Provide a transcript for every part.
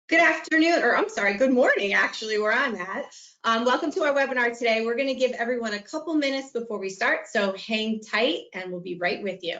Good afternoon, or I'm sorry, good morning, actually, where I'm at. Welcome to our webinar today. We're going to give everyone a couple minutes before we start, so hang tight and we'll be right with you.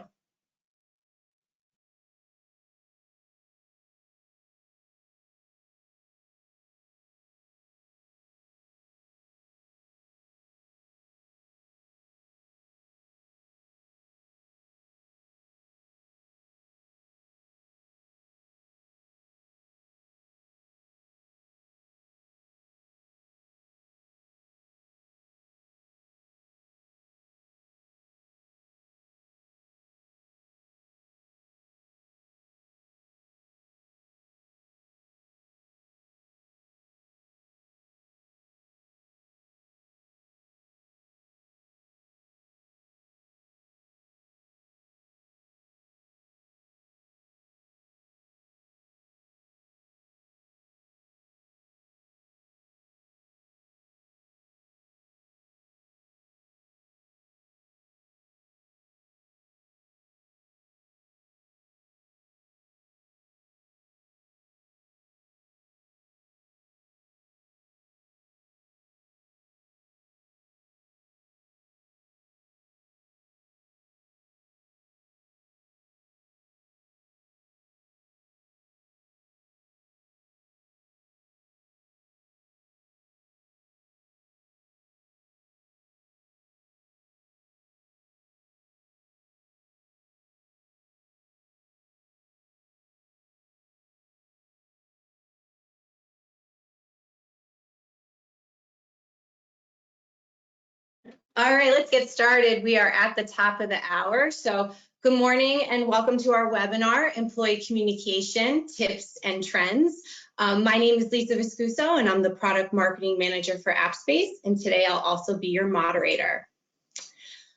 All right, let's get started. We are at the top of the hour. So good morning and welcome to our webinar, Employee Communication Tips and Trends. My name is Lisa Viscuso and I'm the Product Marketing Manager for AppSpace. And today I'll also be your moderator.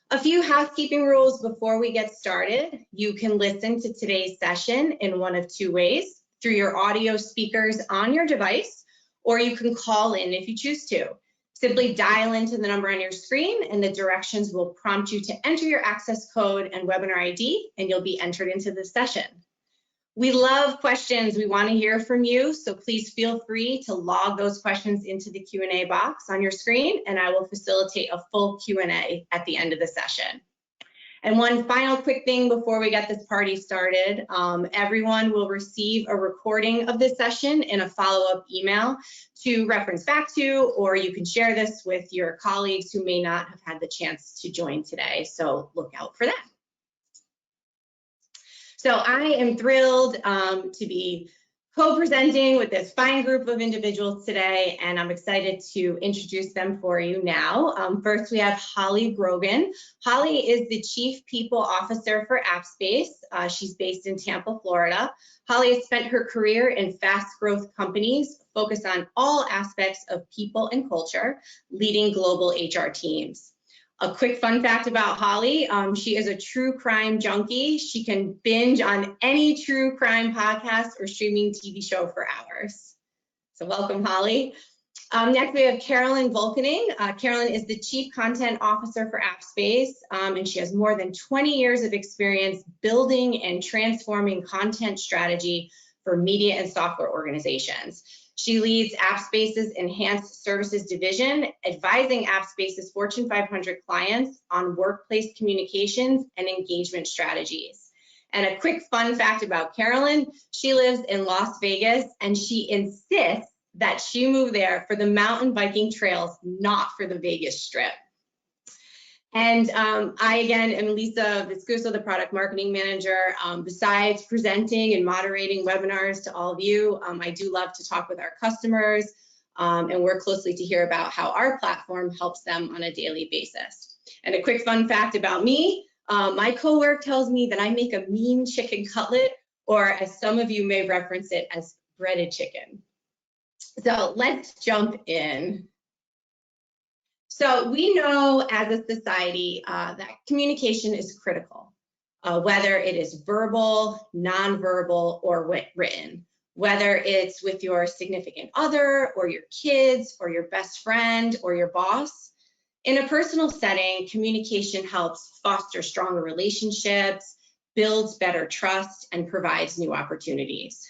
A few housekeeping rules before we get started. You can listen to today's session in one of two ways, through your audio speakers on your device, or you can call in if you choose to. Simply dial into the number on your screen and the directions will prompt you to enter your access code and webinar ID, and you'll be entered into the session. We love questions. We want to hear from you, so please feel free to log those questions into the Q&A box on your screen, and I will facilitate a full Q&A at the end of the session. And one final quick thing before we get this party started, everyone will receive a recording of this session in a follow-up email to reference back to, or you can share this with your colleagues who may not have had the chance to join today, so look out for that. So I am thrilled to be co-presenting with this fine group of individuals today, and I'm excited to introduce them for you now. First, we have Holly Grogan. Holly is the Chief People Officer for AppSpace. She's based in Tampa, Florida. Holly has spent her career in fast growth companies focused on all aspects of people and culture, leading global HR teams. A quick fun fact about Holly, she is a true crime junkie. She can binge on any true crime podcast or streaming TV show for hours. So welcome, Holly. Next, we have Carolyn Volkening. Carolyn is the Chief Content Officer for AppSpace, and she has more than 20 years of experience building and transforming content strategy for media and software organizations. She leads AppSpace's Enhanced Services Division, advising AppSpace's Fortune 500 clients on workplace communications and engagement strategies. And a quick fun fact about Carolyn, she lives in Las Vegas and she insists that she moved there for the mountain biking trails, not for the Vegas Strip. And I, again, am Lisa Viscuso, the Product Marketing Manager. Besides presenting and moderating webinars to all of you, I do love to talk with our customers and work closely to hear about how our platform helps them on a daily basis. And a quick fun fact about me, my coworker tells me that I make a mean chicken cutlet, or as some of you may reference it as breaded chicken. So let's jump in. So we know as a society that communication is critical, whether it is verbal, nonverbal, or written, whether it's with your significant other or your kids or your best friend or your boss. In a personal setting, communication helps foster stronger relationships, builds better trust, and provides new opportunities.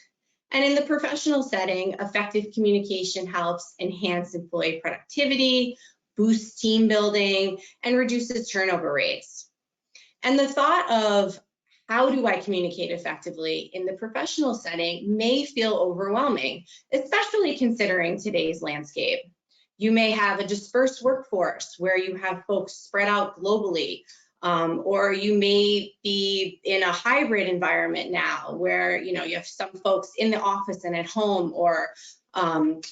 And in the professional setting, effective communication helps enhance employee productivity, boosts team building, and reduces turnover rates. And the thought of how do I communicate effectively in the professional setting may feel overwhelming, especially considering today's landscape. You may have a dispersed workforce where you have folks spread out globally, or you may be in a hybrid environment now where you have some folks in the office and at home, or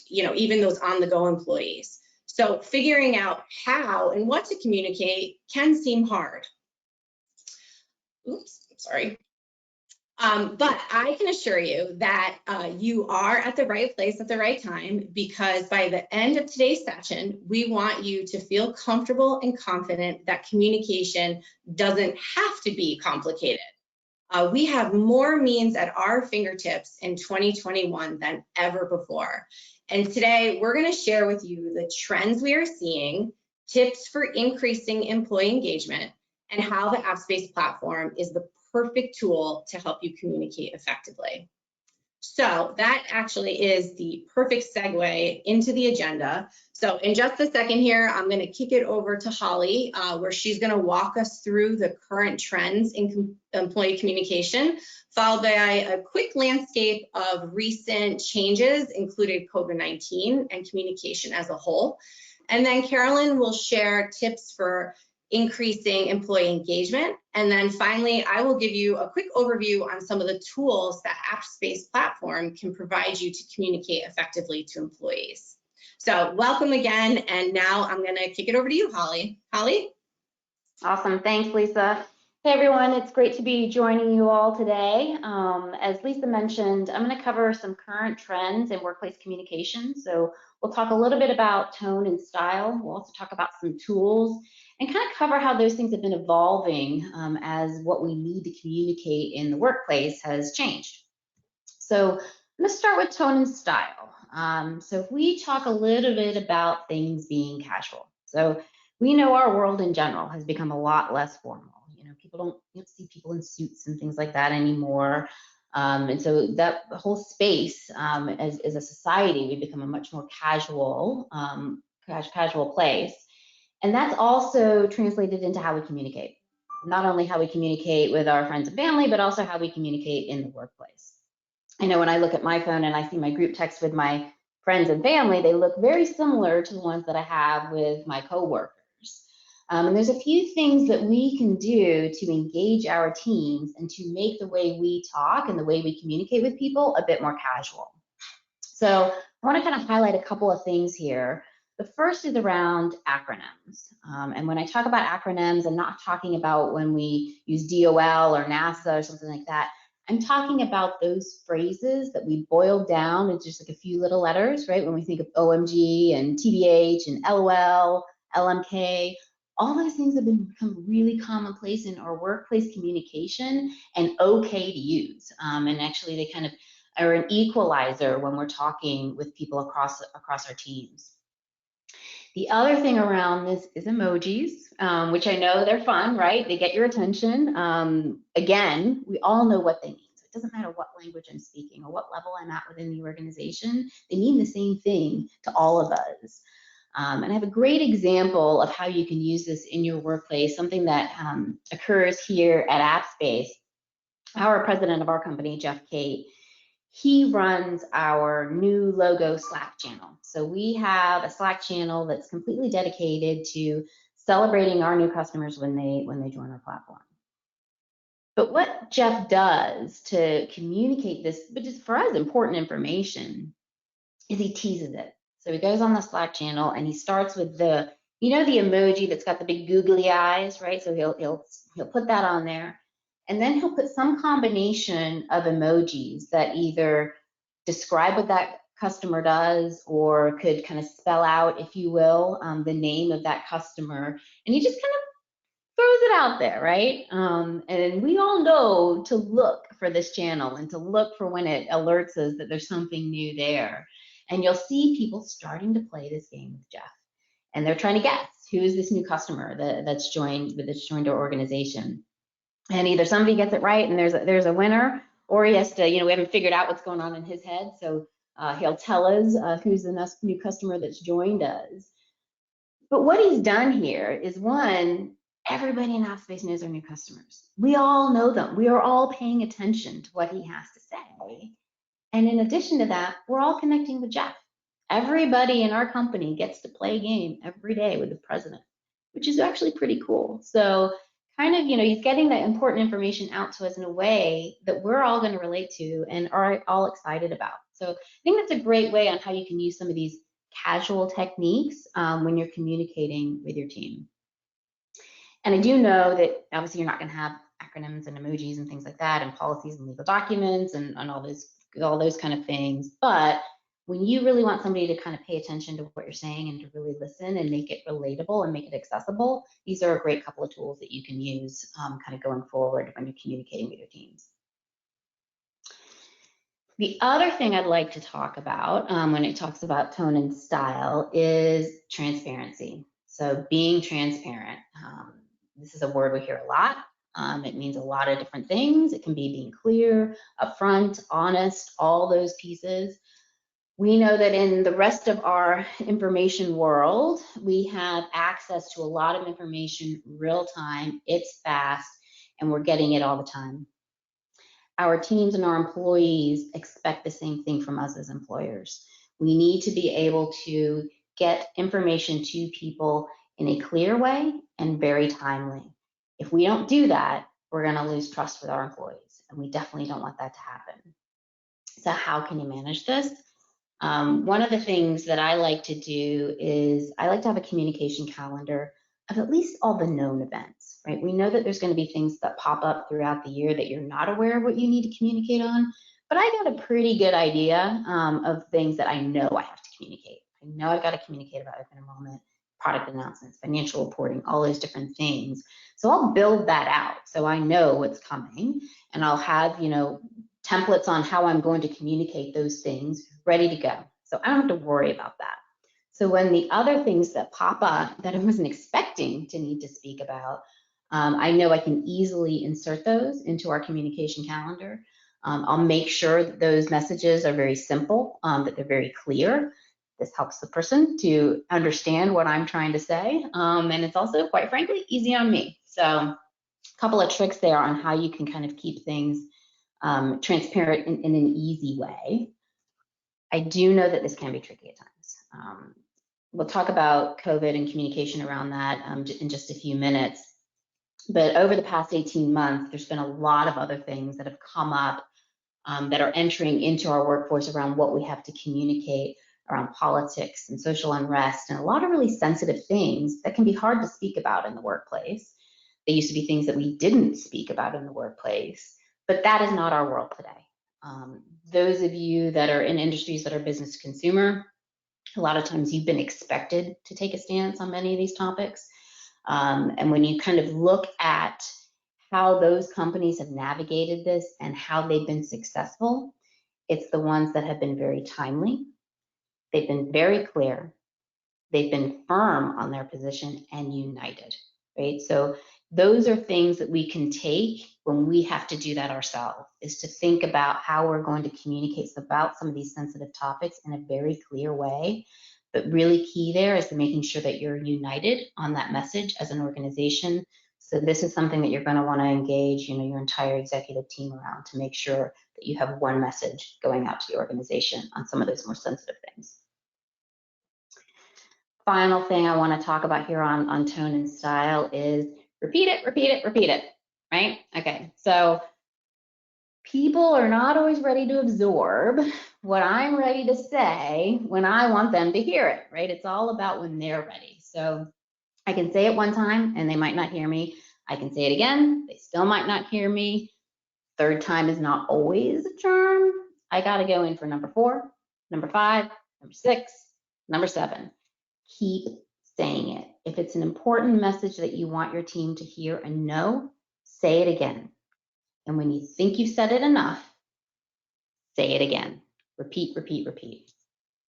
even those on-the-go employees. So figuring out how and what to communicate can seem hard. Oops, sorry. But I can assure you that you are at the right place at the right time, because by the end of today's session, we want you to feel comfortable and confident that communication doesn't have to be complicated. We have more means at our fingertips in 2021 than ever before. And today we're going to share with you the trends we are seeing, tips for increasing employee engagement, and how the AppSpace platform is the perfect tool to help you communicate effectively. So that actually is the perfect segue into the agenda. So in just a second here, I'm going to kick it over to Holly, where she's going to walk us through the current trends in employee communication, followed by a quick landscape of recent changes, including COVID-19 and communication as a whole. And then Carolyn will share tips for increasing employee engagement. And then finally, I will give you a quick overview on some of the tools that AppSpace platform can provide you to communicate effectively to employees. So welcome again. And now I'm going to kick it over to you, Holly. Holly? Awesome. Thanks, Lisa. Hey, everyone. It's great to be joining you all today. As Lisa mentioned, I'm going to cover some current trends in workplace communication. So we'll talk a little bit about tone and style. We'll also talk about some tools and kind of cover how those things have been evolving as what we need to communicate in the workplace has changed. So I'm going to start with tone and style. So if we talk a little bit about things being casual. So we know our world in general has become a lot less formal. People don't see people in suits and things like that anymore. And so that whole space, as a society, we've become a much more casual place. And that's also translated into how we communicate. Not only how we communicate with our friends and family, but also how we communicate in the workplace. I know when I look at my phone and I see my group text with my friends and family, they look very similar to the ones that I have with my coworkers. And there's a few things that we can do to engage our teams and to make the way we talk and the way we communicate with people a bit more casual. So I want to kind of highlight a couple of things here. The first is around acronyms. And when I talk about acronyms, I'm not talking about when we use DOL or NASA or something like that. I'm talking about those phrases that we boiled down into just like a few little letters, right? When we think of OMG and TBH and LOL, LMK, all those things have become really commonplace in our workplace communication and okay to use. And actually they kind of are an equalizer when we're talking with people across our teams. The other thing around this is emojis, which I know they're fun, right? They get your attention. Again, we all know what they mean. So it doesn't matter what language I'm speaking or what level I'm at within the organization. They mean the same thing to all of us. And I have a great example of how you can use this in your workplace, something that occurs here at AppSpace. Our president of our company, Jeff Kate, he runs our new logo Slack channel. So we have a Slack channel that's completely dedicated to celebrating our new customers when they join our platform. But what Jeff does to communicate this, which is for us important information, is he teases it. So he goes on the Slack channel and he starts with the emoji that's got the big googly eyes, right? So he'll put that on there. And then he'll put some combination of emojis that either describe what that customer does or could kind of spell out, if you will, the name of that customer. And he just kind of throws it out there, right? And we all know to look for this channel and to look for when it alerts us that there's something new there. And you'll see people starting to play this game with Jeff. And they're trying to guess who is this new customer that's joined our organization. And either somebody gets it right and there's a winner, or he has to, we haven't figured out what's going on in his head. So he'll tell us who's the new customer that's joined us. But what he's done here is, one, everybody in AppSpace knows our new customers. We all know them. We are all paying attention to what he has to say. And in addition to that, we're all connecting with Jeff. Everybody in our company gets to play a game every day with the president, which is actually pretty cool. So kind of, he's getting that important information out to us in a way that we're all going to relate to and are all excited about. So I think that's a great way on how you can use some of these casual techniques when you're communicating with your team. And I do know that obviously you're not going to have acronyms and emojis and things like that, and policies and legal documents and all those kind of things. But when you really want somebody to kind of pay attention to what you're saying and to really listen and make it relatable and make it accessible, these are a great couple of tools that you can use kind of going forward when you're communicating with your teams. The other thing I'd like to talk about when it talks about tone and style is transparency. So being transparent. This is a word we hear a lot. It means a lot of different things. It can be being clear, upfront, honest, all those pieces. We know that in the rest of our information world, we have access to a lot of information real time. It's fast, and we're getting it all the time. Our teams and our employees expect the same thing from us as employers. We need to be able to get information to people in a clear way and very timely. If we don't do that, we're going to lose trust with our employees, and we definitely don't want that to happen. So how can you manage this? One of the things that I like to do is I like to have a communication calendar of at least all the known events, right? We know that there's going to be things that pop up throughout the year that you're not aware of what you need to communicate on, but I got a pretty good idea of things that I know I have to communicate. I know I've got to communicate about open enrollment, product announcements, financial reporting, all those different things. So I'll build that out so I know what's coming, and I'll have, templates on how I'm going to communicate those things ready to go. So I don't have to worry about that. So when the other things that pop up that I wasn't expecting to need to speak about, I know I can easily insert those into our communication calendar. I'll make sure that those messages are very simple, that they're very clear. This helps the person to understand what I'm trying to say. And it's also, quite frankly, easy on me. So a couple of tricks there on how you can kind of keep things transparent in an easy way. I do know that this can be tricky at times. We'll talk about COVID and communication around that in just a few minutes. But over the past 18 months, there's been a lot of other things that have come up that are entering into our workforce around what we have to communicate around politics and social unrest, and a lot of really sensitive things that can be hard to speak about in the workplace. They used to be things that we didn't speak about in the workplace, but that is not our world today. Those of you that are in industries that are business to consumer, a lot of times you've been expected to take a stance on many of these topics. And when you kind of look at how those companies have navigated this and how they've been successful, it's the ones that have been very timely. They've been very clear. They've been firm on their position and united, right? So those are things that we can take when we have to do that ourselves, is to think about how we're going to communicate about some of these sensitive topics in a very clear way. But really key there is to making sure that you're united on that message as an organization. So this is something that you're going to want to engage, your entire executive team around, to make sure that you have one message going out to the organization on some of those more sensitive things. Final thing I want to talk about here on tone and style is repeat it, repeat it, repeat it, right? Okay, so people are not always ready to absorb what I'm ready to say when I want them to hear it, right? It's all about when they're ready. So I can say it one time and they might not hear me. I can say it again, they still might not hear me. Third time is not always a charm. I got to go in for number 4, number 5, number 6, number 7. Keep saying it. If it's an important message that you want your team to hear and know, say it again. And when you think you've said it enough, say it again. Repeat, repeat, repeat.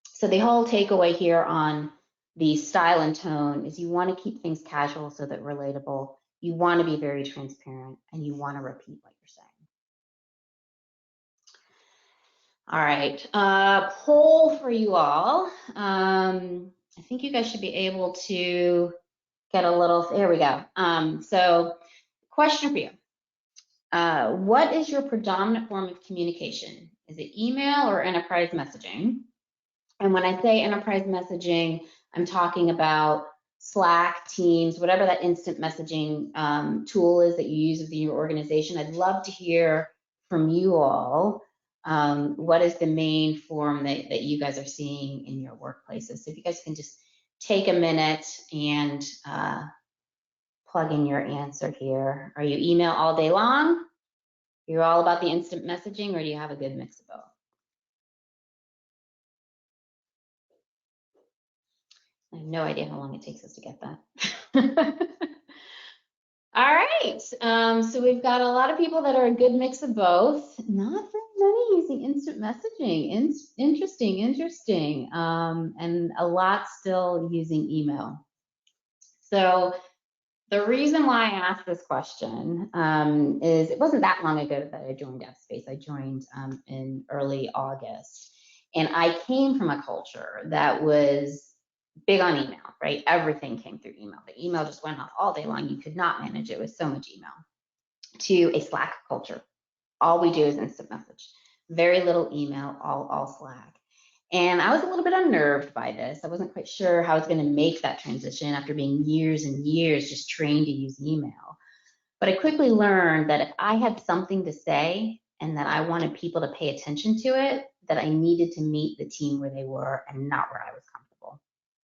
So the whole takeaway here on the style and tone is you want to keep things casual so that relatable. You want to be very transparent, and you want to repeat what you're saying. All right, poll for you all. I think you guys should be able to get a little, there we go. So question for you. What is your predominant form of communication? Is it email or enterprise messaging? And when I say enterprise messaging, I'm talking about Slack, Teams, whatever that instant messaging tool is that you use within your organization. I'd love to hear from you all. What is the main form that you guys are seeing in your workplaces? So if you guys can just take a minute and plug in your answer here. Are you email all day long? You're all about the instant messaging, or do you have a good mix of both? I have no idea how long it takes us to get that. All right, so we've got a lot of people that are a good mix of both. Not very many using instant messaging. Interesting. And a lot still using email. So the reason why I asked this question is it wasn't that long ago that I joined AppSpace. I joined in early August. And I came from a culture that was big on email, right? Everything came through email. The email just went off all day long. You could not manage it with so much email. To a Slack culture. All we do is instant message. Very little email, all Slack. And I was a little bit unnerved by this. I wasn't quite sure how I was going to make that transition after being years and years just trained to use email. But I quickly learned that if I had something to say and that I wanted people to pay attention to it, that I needed to meet the team where they were and not where I was comfortable.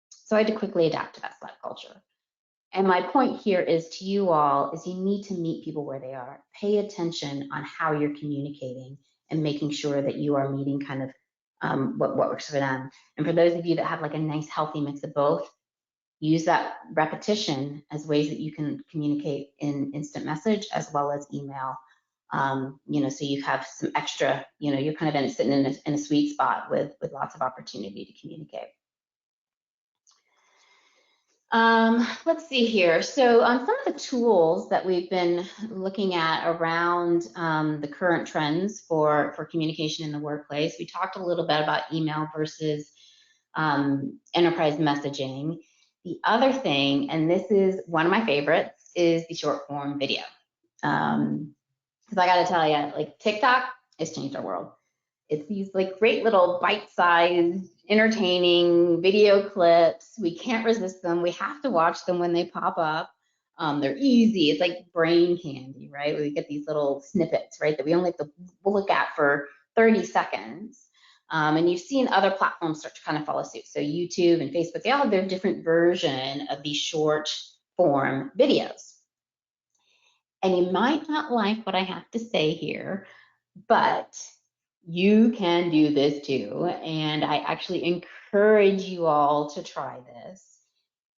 So I had to quickly adapt to that Slack culture. And my point here is to you all is you need to meet people where they are. Pay attention on how you're communicating and making sure that you are meeting kind of what works for them. And for those of you that have like a nice healthy mix of both, use that repetition as ways that you can communicate in instant message as well as email. So you have some extra, you're kind of sitting in a sweet spot with lots of opportunity to communicate. Let's see here. So on some of the tools that we've been looking at around the current trends for communication in the workplace, we talked a little bit about email versus enterprise messaging. The other thing, and this is one of my favorites, is the short form video. Because I got to tell you, like TikTok has changed our world. It's these like great little bite-sized, entertaining video clips. We can't resist them. We have to watch them when they pop up. They're easy. It's like brain candy, right? We get these little snippets, right, that we only have to look at for 30 seconds. And you've seen other platforms start to kind of follow suit. So YouTube and Facebook, they all have their different version of these short form videos. And you might not like what I have to say here, but you can do this too. And I actually encourage you all to try this.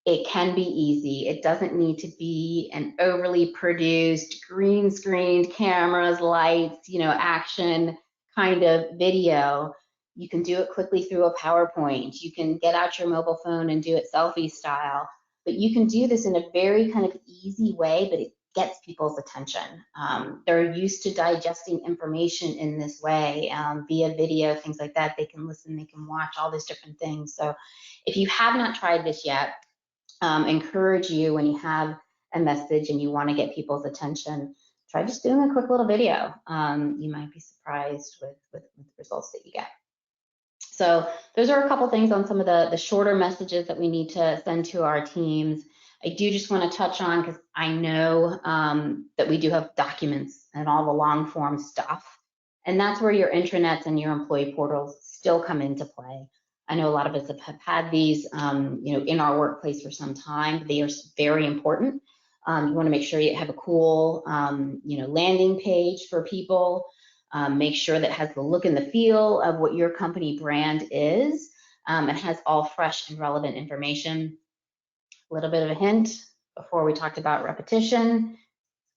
It can be easy. It doesn't need to be an overly produced, green screened cameras, lights, action kind of video. You can do it quickly through a PowerPoint. You can get out your mobile phone and do it selfie style. But you can do this in a very kind of easy way, but it gets people's attention. They're used to digesting information in this way via video, things like that. They can listen, they can watch all these different things. So if you have not tried this yet, encourage you when you have a message and you want to get people's attention, try just doing a quick little video. You might be surprised with the results that you get. So those are a couple things on some of the shorter messages that we need to send to our teams. I do just want to touch on, because I know that we do have documents and all the long form stuff. And that's where your intranets and your employee portals still come into play. I know a lot of us have had these in our workplace for some time. They are very important. You want to make sure you have a cool landing page for people. Make sure that it has the look and the feel of what your company brand is. It has all fresh and relevant information. A little bit of a hint before we talked about repetition.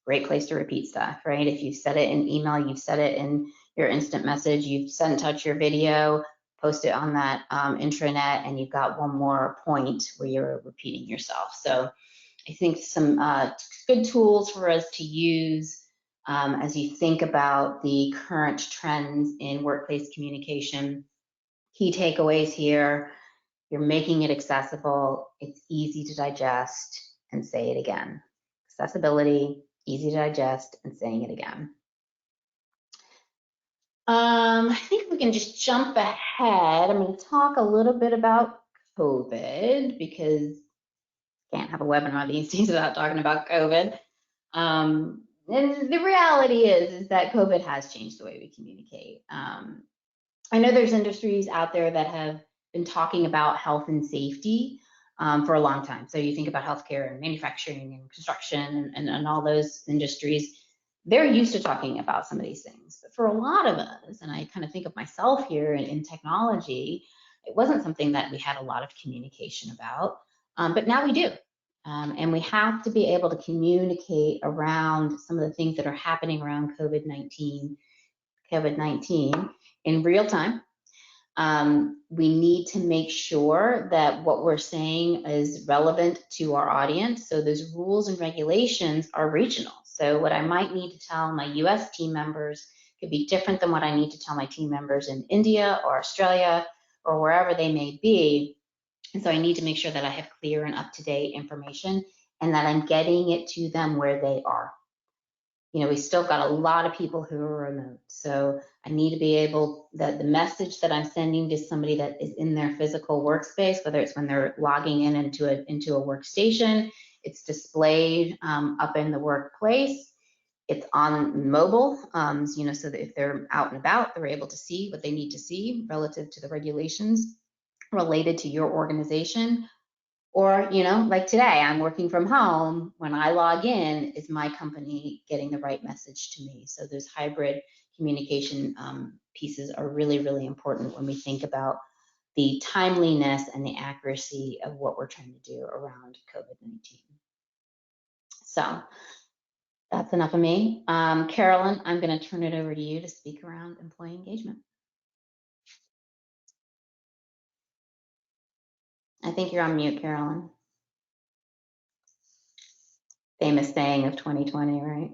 Great place to repeat stuff, right? If you've said it in email, you've said it in your instant message, you've sent touch your video, post it on that intranet, and you've got one more point where you're repeating yourself. So I think some good tools for us to use as you think about the current trends in workplace communication. Key takeaways here: you're making it accessible, it's easy to digest, and say it again. Accessibility, easy to digest, and saying it again. I think we can just jump ahead. I'm going to talk a little bit about COVID, because can't have a webinar these days without talking about COVID. And the reality is that COVID has changed the way we communicate. I know there's industries out there that have been talking about health and safety for a long time. So you think about healthcare and manufacturing and construction and all those industries, they're used to talking about some of these things. But for a lot of us, and I kind of think of myself here in technology, it wasn't something that we had a lot of communication about, but now we do. And we have to be able to communicate around some of the things that are happening around COVID-19 in real time. We need to make sure that what we're saying is relevant to our audience. So those rules and regulations are regional. So what I might need to tell my US team members could be different than what I need to tell my team members in India or Australia or wherever they may be. And so I need to make sure that I have clear and up-to-date information and that I'm getting it to them where they are. You know, we still got a lot of people who are remote. So I need to be able, that the message that I'm sending to somebody that is in their physical workspace, whether it's when they're logging in into a workstation, it's displayed up in the workplace, it's on mobile, you know, so that if they're out and about, they're able to see what they need to see relative to the regulations related to your organization. Or, you know, like today, I'm working from home. When I log in, is my company getting the right message to me? So those hybrid communication pieces are really, really important when we think about the timeliness and the accuracy of what we're trying to do around COVID-19. So that's enough of me. Carolyn, I'm going to turn it over to you to speak around employee engagement. I think you're on mute, Carolyn. Famous saying of 2020, right?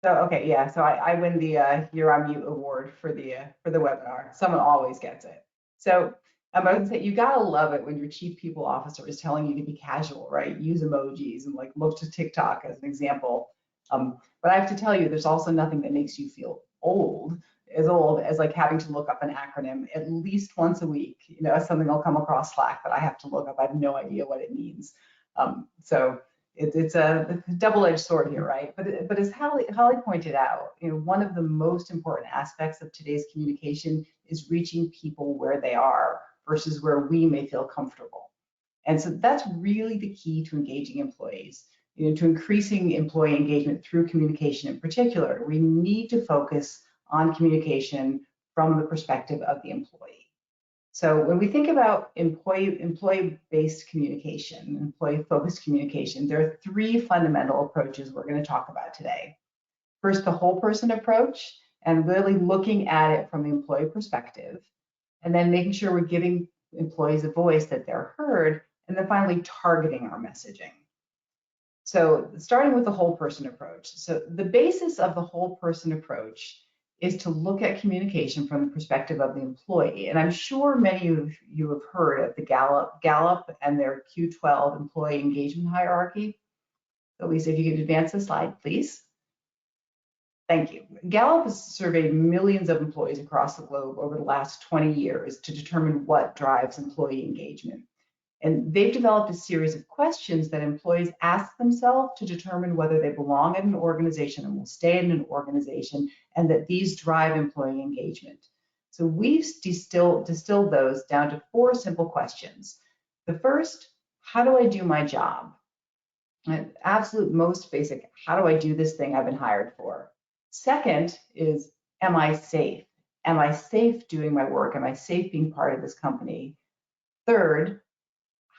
So, okay, yeah, so I win the You're on Mute award for the webinar. Someone always gets it. So I'm going to say, you gotta love it when your chief people officer is telling you to be casual, right? Use emojis and like look to TikTok as an example. But I have to tell you, there's also nothing that makes you feel old as like having to look up an acronym at least once a week. You know, something will come across Slack that I have to look up. I have no idea what it means. So it's a double-edged sword here, right? But as Holly pointed out, you know, one of the most important aspects of today's communication is reaching people where they are versus where we may feel comfortable. And so that's really the key to engaging employees. You know, to increasing employee engagement through communication in particular, we need to focus on communication from the perspective of the employee. So when we think about employee-based communication, employee-focused communication, there are three fundamental approaches we're going to talk about today. First, the whole person approach, and really looking at it from the employee perspective, and then making sure we're giving employees a voice, that they're heard, and then finally targeting our messaging. So starting with the whole person approach. So the basis of the whole person approach is to look at communication from the perspective of the employee. And I'm sure many of you have heard of the Gallup and their Q12 employee engagement hierarchy. So Lisa, if you could advance the slide, please. Thank you. Gallup has surveyed millions of employees across the globe over the last 20 years to determine what drives employee engagement. And they've developed a series of questions that employees ask themselves to determine whether they belong in an organization and will stay in an organization, and that these drive employee engagement. So we've distilled those down to four simple questions. The first, how do I do my job? Absolute most basic, how do I do this thing I've been hired for? Second is, am I safe? Am I safe doing my work? Am I safe being part of this company? Third,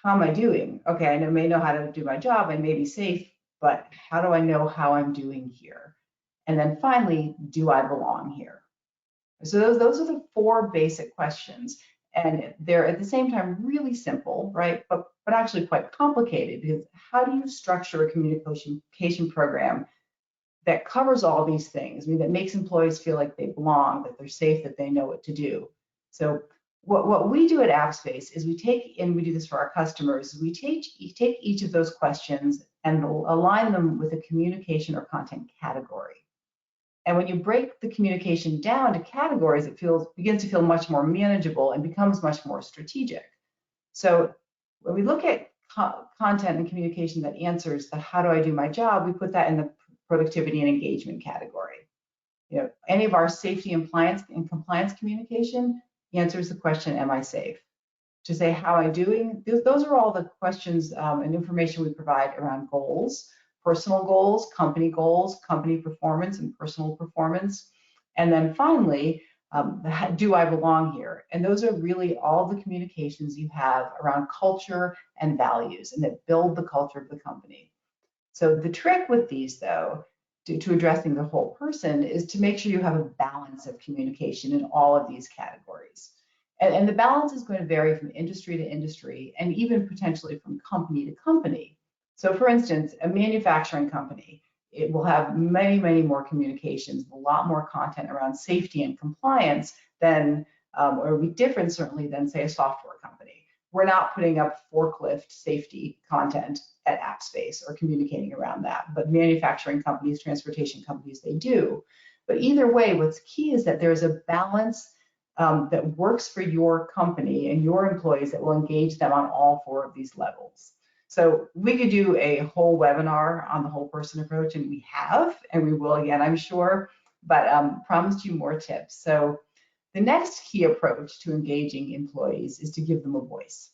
how am I doing? Okay, I may know how to do my job, I may be safe, but how do I know how I'm doing here? And then finally, do I belong here? So those are the four basic questions. And they're at the same time really simple, right? But actually quite complicated, because how do you structure a communication program that covers all these things? I mean, that makes employees feel like they belong, that they're safe, that they know what to do. So what we do at AppSpace is we take, and we do this for our customers, we take each of those questions and align them with a communication or content category. And when you break the communication down to categories, it begins to feel much more manageable and becomes much more strategic. So when we look at content and communication that answers the how do I do my job, we put that in the productivity and engagement category. You know, any of our safety and compliance communication answers the question, am I safe? To say how am I doing, those are all the questions and information we provide around goals, personal goals, company performance and personal performance. And then finally, do I belong here? And those are really all the communications you have around culture and values, and that build the culture of the company. So the trick with these, though, to addressing the whole person, is to make sure you have a balance of communication in all of these categories. And the balance is going to vary from industry to industry, and even potentially from company to company. So for instance, a manufacturing company, it will have many, many more communications, a lot more content around safety and compliance than, or it'll be different certainly than, say, a software company. We're not putting up forklift safety content at AppSpace or communicating around that, but manufacturing companies, transportation companies, they do. But either way, what's key is that there's a balance that works for your company and your employees that will engage them on all four of these levels. So we could do a whole webinar on the whole person approach, and we have, and we will again, I'm sure, but promised you more tips. So the next key approach to engaging employees is to give them a voice.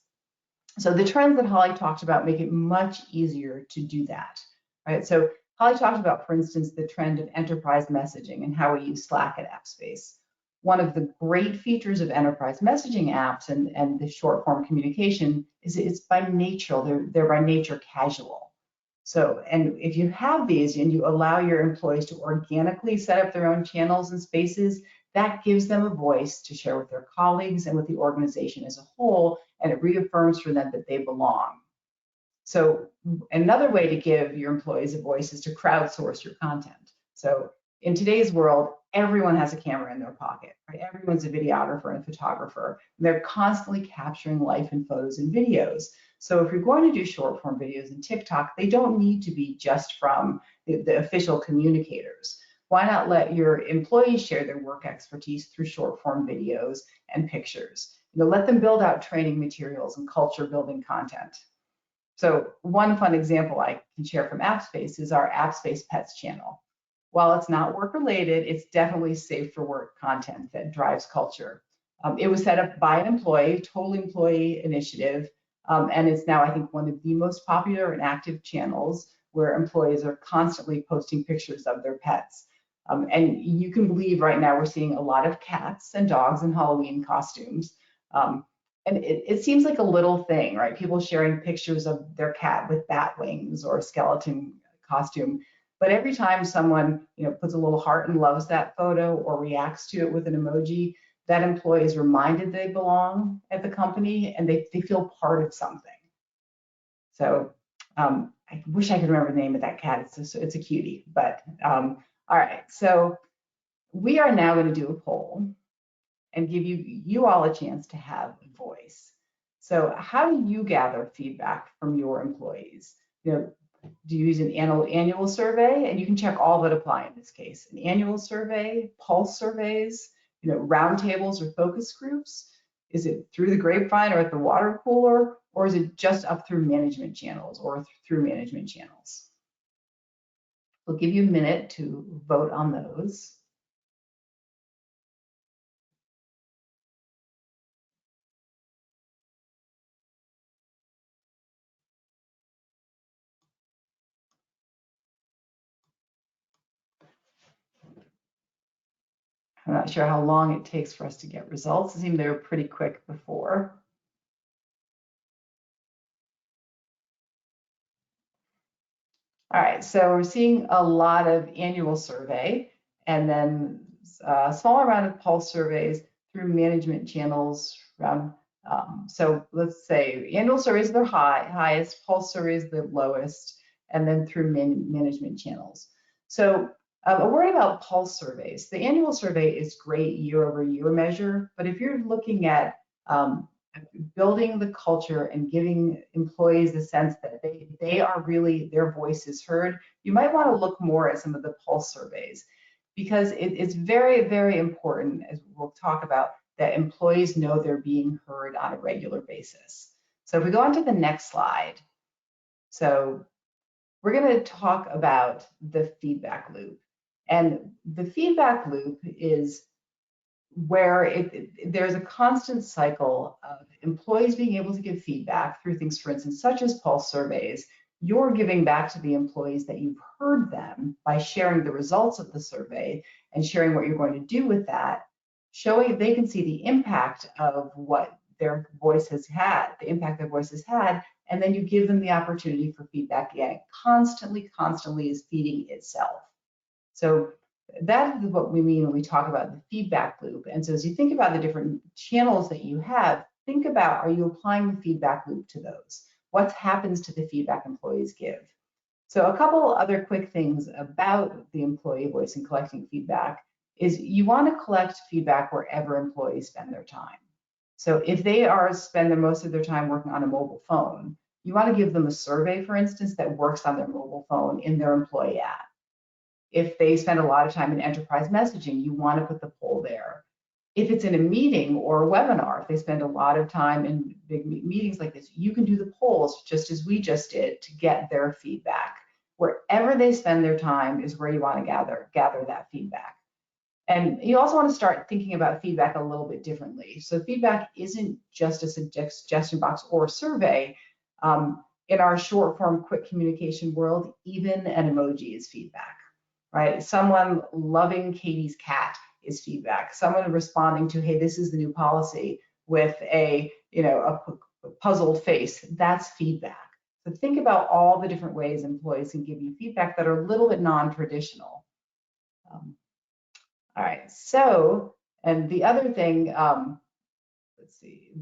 So the trends that Holly talked about make it much easier to do that, right? So Holly talked about, for instance, the trend of enterprise messaging and how we use Slack at AppSpace. One of the great features of enterprise messaging apps and the short form communication is it's by nature, they're by nature casual. So, and if you have these and you allow your employees to organically set up their own channels and spaces, that gives them a voice to share with their colleagues and with the organization as a whole, and it reaffirms for them that they belong. So another way to give your employees a voice is to crowdsource your content. So in today's world, everyone has a camera in their pocket, right? Everyone's a videographer and photographer. And they're constantly capturing life in photos and videos. So if you're going to do short form videos in TikTok, they don't need to be just from the official communicators. Why not let your employees share their work expertise through short form videos and pictures? You know, let them build out training materials and culture building content. So one fun example I can share from AppSpace is our AppSpace Pets channel. While it's not work related, it's definitely safe for work content that drives culture. It was set up by an employee, total employee initiative, and it's now, I think, one of the most popular and active channels where employees are constantly posting pictures of their pets. And you can believe right now we're seeing a lot of cats and dogs in Halloween costumes. And it seems like a little thing, right? People sharing pictures of their cat with bat wings or a skeleton costume. But every time someone, you know, puts a little heart and loves that photo or reacts to it with an emoji, that employee is reminded they belong at the company and they feel part of something. So I wish I could remember the name of that cat. It's a cutie. But all right, so we are now going to do a poll and give you all a chance to have a voice. So how do you gather feedback from your employees? You know, do you use an annual survey? And you can check all that apply in this case. An annual survey, pulse surveys, you know, roundtables or focus groups? Is it through the grapevine or at the water cooler? Or is it just up through management channels or through management channels? We'll give you a minute to vote on those. I'm not sure how long it takes for us to get results. It seemed they were pretty quick before. All right, so we're seeing a lot of annual survey and then a smaller amount of pulse surveys through management channels around. So let's say annual surveys are the highest, pulse surveys the lowest, and then through management channels. So a word about pulse surveys. The annual survey is great year-over-year measure, but if you're looking at building the culture and giving employees the sense that they are really, their voice is heard, you might want to look more at some of the pulse surveys, because it's very, very important, as we'll talk about, that employees know they're being heard on a regular basis. So if we go on to the next slide. So we're going to talk about the feedback loop. And the feedback loop is where there's a constant cycle of employees being able to give feedback through things, for instance, such as pulse surveys. You're giving back to the employees that you've heard them by sharing the results of the survey and sharing what you're going to do with that, showing they can see the impact of what their voice has had, the impact their voice has had, and then you give them the opportunity for feedback again. Constantly is feeding itself. So that is what we mean when we talk about the feedback loop. And so as you think about the different channels that you have, think about, are you applying the feedback loop to those? What happens to the feedback employees give? So a couple other quick things about the employee voice and collecting feedback is you want to collect feedback wherever employees spend their time. So if they spend most of their time working on a mobile phone, you want to give them a survey, for instance, that works on their mobile phone in their employee app. If they spend a lot of time in enterprise messaging, you want to put the poll there. If it's in a meeting or a webinar, if they spend a lot of time in big meetings like this, you can do the polls just as we just did to get their feedback. Wherever they spend their time is where you want to gather that feedback. And you also want to start thinking about feedback a little bit differently. So feedback isn't just a suggestion box or a survey. In our short form, quick communication world, even an emoji is feedback, right? Someone loving Katie's cat is feedback. Someone responding to, hey, this is the new policy with a puzzled face, that's feedback. So think about all the different ways employees can give you feedback that are a little bit non-traditional. All right, so, and the other thing, let's see,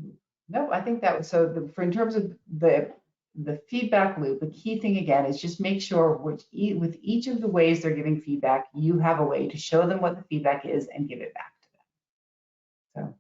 no, I think that was, so in terms of the feedback loop, the key thing again is just make sure with each of the ways they're giving feedback, you have a way to show them what the feedback is and give it back to them. So,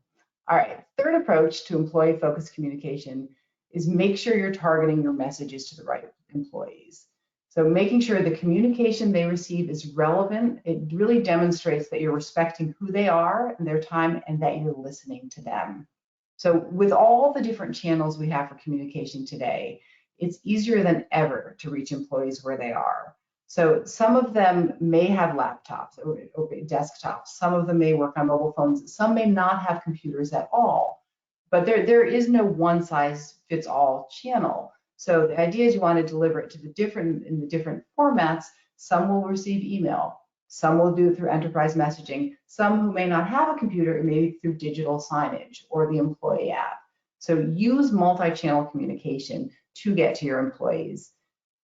all right, third approach to employee-focused communication is make sure you're targeting your messages to the right employees. So making sure the communication they receive is relevant, it really demonstrates that you're respecting who they are and their time and that you're listening to them. So with all the different channels we have for communication today, it's easier than ever to reach employees where they are. So some of them may have laptops or desktops, some of them may work on mobile phones, some may not have computers at all, but there is no one size fits all channel. So the idea is you want to deliver it to in the different formats. Some will receive email, some will do it through enterprise messaging, some who may not have a computer, it may be through digital signage or the employee app. So use multi-channel communication to get to your employees.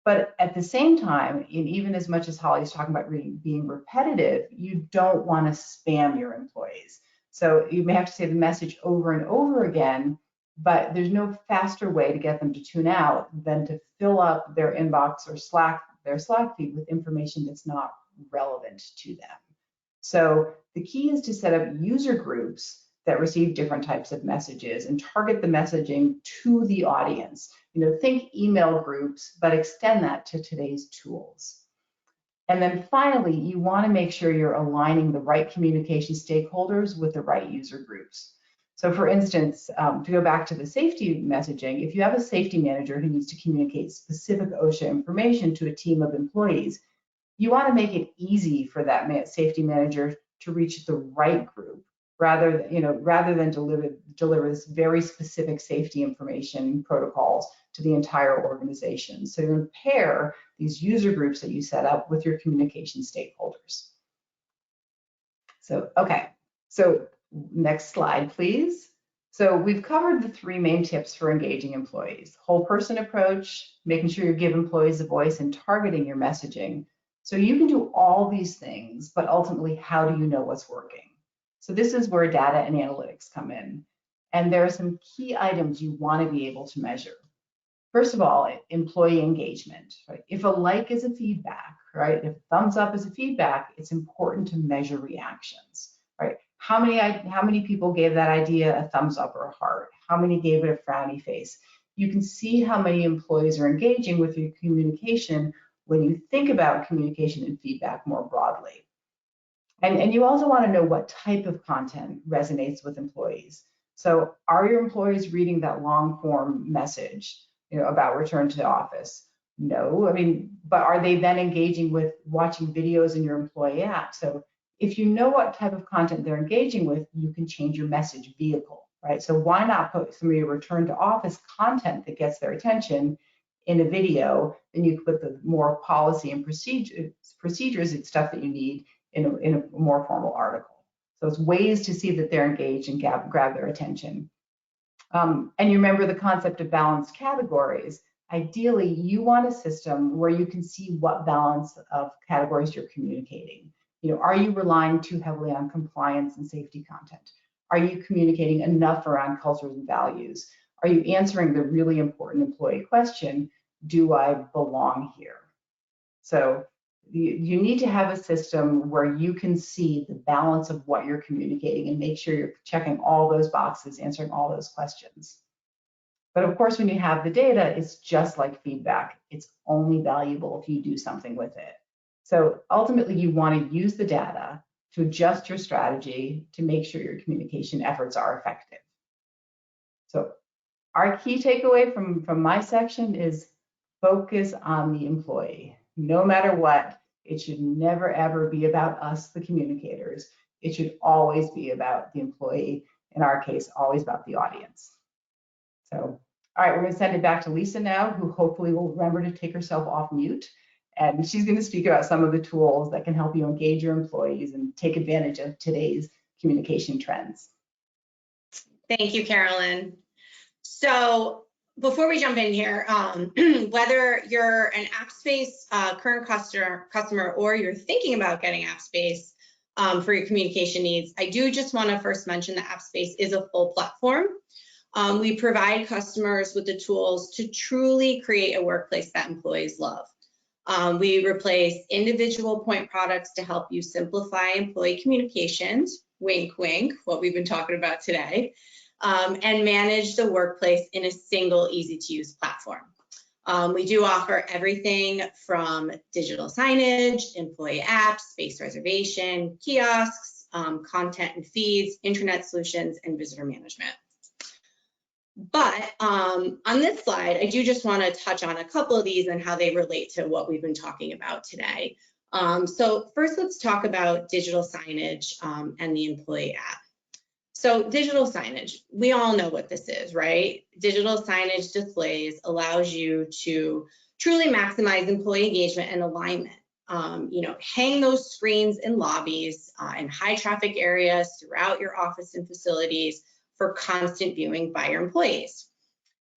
But at the same time, and even as much as Holly's talking about being repetitive, you don't want to spam your employees. So you may have to say the message over and over again, but there's no faster way to get them to tune out than to fill up their inbox or their Slack feed with information that's not relevant to them. So the key is to set up user groups that receive different types of messages and target the messaging to the audience. Think email groups, but extend that to today's tools. And then finally, you want to make sure you're aligning the right communication stakeholders with the right user groups. So for instance, to go back to the safety messaging, if you have a safety manager who needs to communicate specific OSHA information to a team of employees, you want to make it easy for that safety manager to reach the right group, rather than deliver this very specific safety information protocols to the entire organization. So you pair these user groups that you set up with your communication stakeholders. So, okay, so next slide, please. So we've covered the three main tips for engaging employees: whole person approach, making sure you give employees a voice, and targeting your messaging. So you can do all these things, but ultimately, how do you know what's working? So this is where data and analytics come in. And there are some key items you want to be able to measure. First of all, employee engagement. Right? If a like is a feedback, right? If thumbs up is a feedback, it's important to measure reactions, right? How many people gave that idea a thumbs up or a heart? How many gave it a frowny face? You can see how many employees are engaging with your communication when you think about communication and feedback more broadly. And you also want to know what type of content resonates with employees. So are your employees reading that long form message, about return to the office? No, but are they then engaging with watching videos in your employee app? So if you know what type of content they're engaging with, you can change your message vehicle, right? So why not put some of your return to office content that gets their attention in a video, then you can put the more policy and procedures and stuff that you need in a more formal article. So it's ways to see that they're engaged and grab their attention. And you remember the concept of balanced categories. Ideally, you want a system where you can see what balance of categories you're communicating. Are you relying too heavily on compliance and safety content? Are you communicating enough around cultures and values? Are you answering the really important employee question, do I belong here? So you need to have a system where you can see the balance of what you're communicating and make sure you're checking all those boxes, answering all those questions. But of course, when you have the data, it's just like feedback. It's only valuable if you do something with it. So ultimately, you want to use the data to adjust your strategy to make sure your communication efforts are effective. So our key takeaway from my section is focus on the employee. No matter what, it should never ever be about us, the communicators. It should always be about the employee. In our case, always about the audience. So, all right, we're going to send it back to Lisa now, who hopefully will remember to take herself off mute. And she's going to speak about some of the tools that can help you engage your employees and take advantage of today's communication trends. Thank you, Carolyn. So before we jump in here, whether you're an AppSpace current customer or you're thinking about getting AppSpace for your communication needs, I do just want to first mention that AppSpace is a full platform. We provide customers with the tools to truly create a workplace that employees love. We replace individual point products to help you simplify employee communications, wink, wink, what we've been talking about today, and manage the workplace in a single, easy-to-use platform. We do offer everything from digital signage, employee apps, space reservation, kiosks, content and feeds, internet solutions, and visitor management. But on this slide, I do just want to touch on a couple of these and how they relate to what we've been talking about today. So first, let's talk about digital signage and the employee app. So digital signage, we all know what this is, right? Digital signage displays allows you to truly maximize employee engagement and alignment. Hang those screens in lobbies, in high traffic areas throughout your office and facilities for constant viewing by your employees.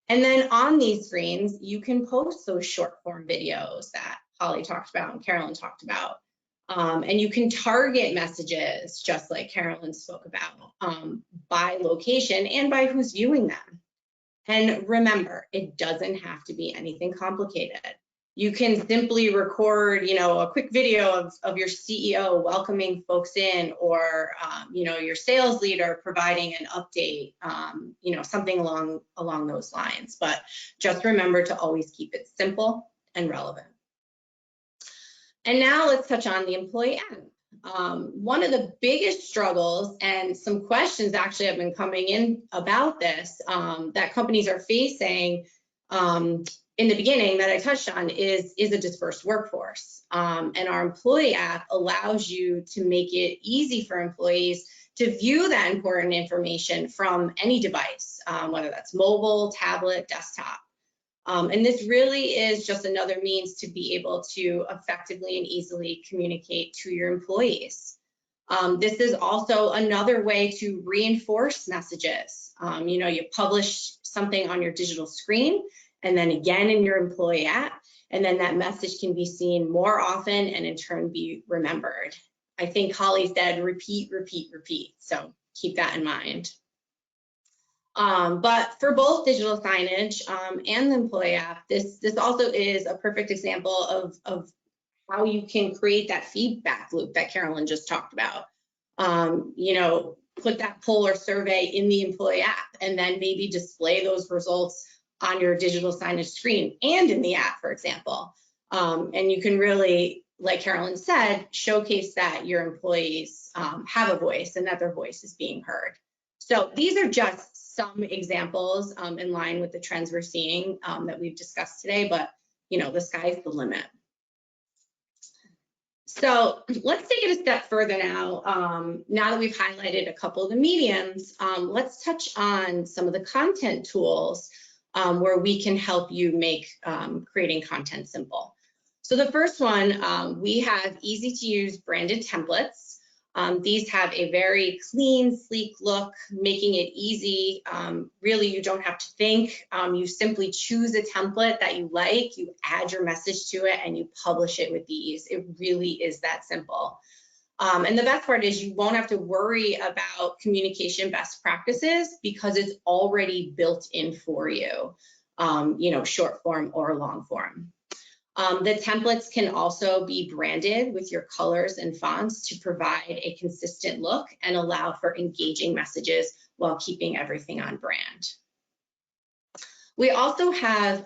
And then on these screens, you can post those short form videos that Holly talked about and Carolyn talked about. And you can target messages, just like Carolyn spoke about, by location and by who's viewing them. And remember, it doesn't have to be anything complicated. You can simply record, a quick video of your CEO welcoming folks in, or your sales leader providing an update, something along those lines. But just remember to always keep it simple and relevant. And now let's touch on the employee app. One of the biggest struggles, and some questions actually have been coming in about this, that companies are facing in the beginning that I touched on is a dispersed workforce. And our employee app allows you to make it easy for employees to view that important information from any device, whether that's mobile, tablet, desktop. And this really is just another means to be able to effectively and easily communicate to your employees. This is also another way to reinforce messages. You publish something on your digital screen and then again in your employee app, and then that message can be seen more often and in turn be remembered. I think Holly said repeat, repeat, repeat. So keep that in mind. But for both digital signage and the employee app, this also is a perfect example of how you can create that feedback loop that Carolyn just talked about. You know, put that poll or survey in the employee app and then maybe display those results on your digital signage screen and in the app, for example. And you can really, like Carolyn said, showcase that your employees have a voice and that their voice is being heard. So these are just some examples in line with the trends we're seeing that we've discussed today, but you know, the sky's the limit. So let's take it a step further now. Now that we've highlighted a couple of the mediums, let's touch on some of the content tools where we can help you make creating content simple. So the first one, we have easy to use branded templates. These have a very clean, sleek look, making it easy. Really, you don't have to think. You simply choose a template that you like, you add your message to it, and you publish it with ease. It really is that simple. And the best part is you won't have to worry about communication best practices because it's already built in for you, you know, short form or long form. The templates can also be branded with your colors and fonts to provide a consistent look and allow for engaging messages while keeping everything on brand. We also have